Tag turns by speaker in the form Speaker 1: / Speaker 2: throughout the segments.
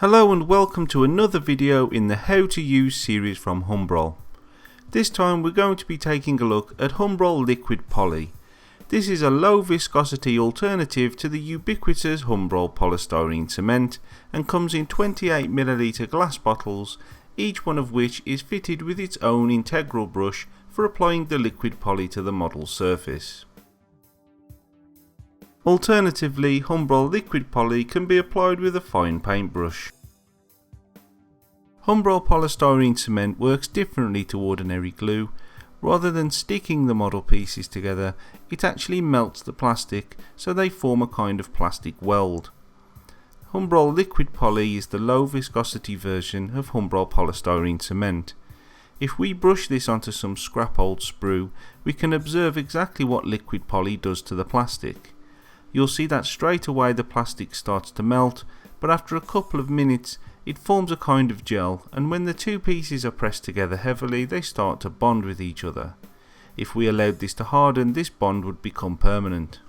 Speaker 1: Hello and welcome to another video in the How to Use series from Humbrol. This time we're going to be taking a look at Humbrol Liquid Poly. This is a low viscosity alternative to the ubiquitous Humbrol polystyrene cement and comes in 28ml glass bottles, each one of which is fitted with its own integral brush for applying the liquid poly to the model surface. Alternatively, Humbrol Liquid Poly can be applied with a fine paintbrush. Humbrol polystyrene cement works differently to ordinary glue. Rather than sticking the model pieces together, it actually melts the plastic so they form a kind of plastic weld. Humbrol Liquid Poly is the low viscosity version of Humbrol polystyrene cement. If we brush this onto some scrap old sprue, we can observe exactly what liquid poly does to the plastic. You'll see that straight away the plastic starts to melt, but after a couple of minutes it forms a kind of gel, and when the two pieces are pressed together heavily they start to bond with each other. If we allowed this to harden, this bond would become permanent.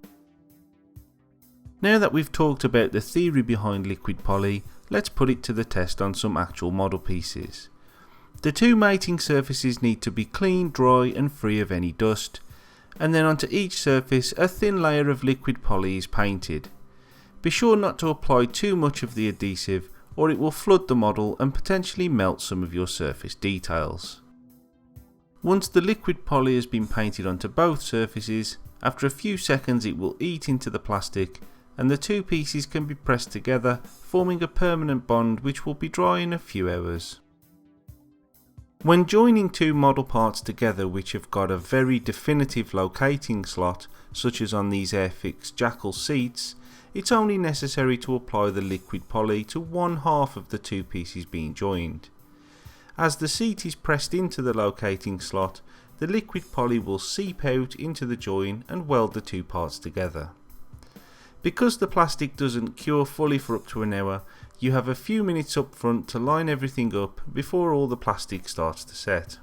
Speaker 1: Now that we've talked about the theory behind liquid poly, let's put it to the test on some actual model pieces. The two mating surfaces need to be clean, dry and free of any dust, and then onto each surface a thin layer of liquid poly is painted. Be sure not to apply too much of the adhesive or it will flood the model and potentially melt some of your surface details. Once the liquid poly has been painted onto both surfaces, after a few seconds it will eat into the plastic and the two pieces can be pressed together, forming a permanent bond which will be dry in a few hours. When joining two model parts together which have got a very definitive locating slot, such as on these Airfix Jackal seats, it's only necessary to apply the liquid poly to one half of the two pieces being joined. As the seat is pressed into the locating slot, the liquid poly will seep out into the join and weld the two parts together. Because the plastic doesn't cure fully for up to an hour, you have a few minutes up front to line everything up before all the plastic starts to set.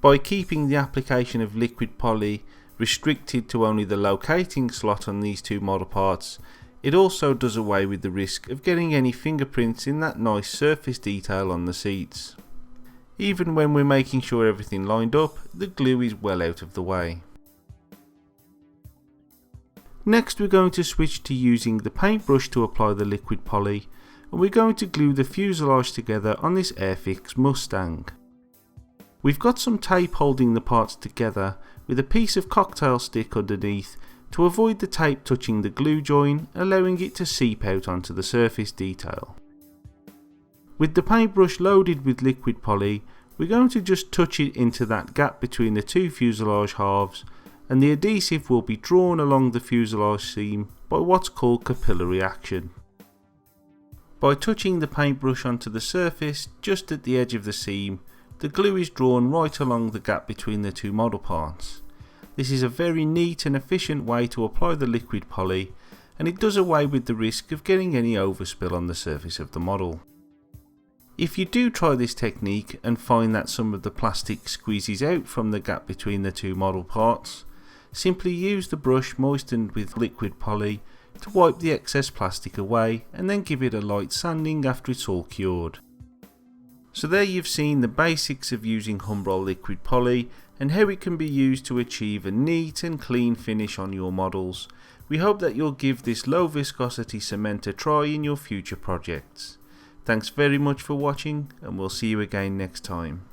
Speaker 1: By keeping the application of liquid poly restricted to only the locating slot on these two model parts, it also does away with the risk of getting any fingerprints in that nice surface detail on the seats. Even when we're making sure everything lined up, the glue is well out of the way. Next we're going to switch to using the paintbrush to apply the liquid poly, and we're going to glue the fuselage together on this Airfix Mustang. We've got some tape holding the parts together with a piece of cocktail stick underneath to avoid the tape touching the glue join, allowing it to seep out onto the surface detail. With the paintbrush loaded with liquid poly, we're going to just touch it into that gap between the two fuselage halves, and the adhesive will be drawn along the fuselage seam by what's called capillary action. By touching the paintbrush onto the surface just at the edge of the seam, the glue is drawn right along the gap between the two model parts. This is a very neat and efficient way to apply the liquid poly, and it does away with the risk of getting any overspill on the surface of the model. If you do try this technique and find that some of the plastic squeezes out from the gap between the two model parts, simply use the brush moistened with liquid poly to wipe the excess plastic away and then give it a light sanding after it's all cured. So there you've seen the basics of using Humbrol Liquid Poly and how it can be used to achieve a neat and clean finish on your models. We hope that you'll give this low viscosity cement a try in your future projects. Thanks very much for watching, and we'll see you again next time.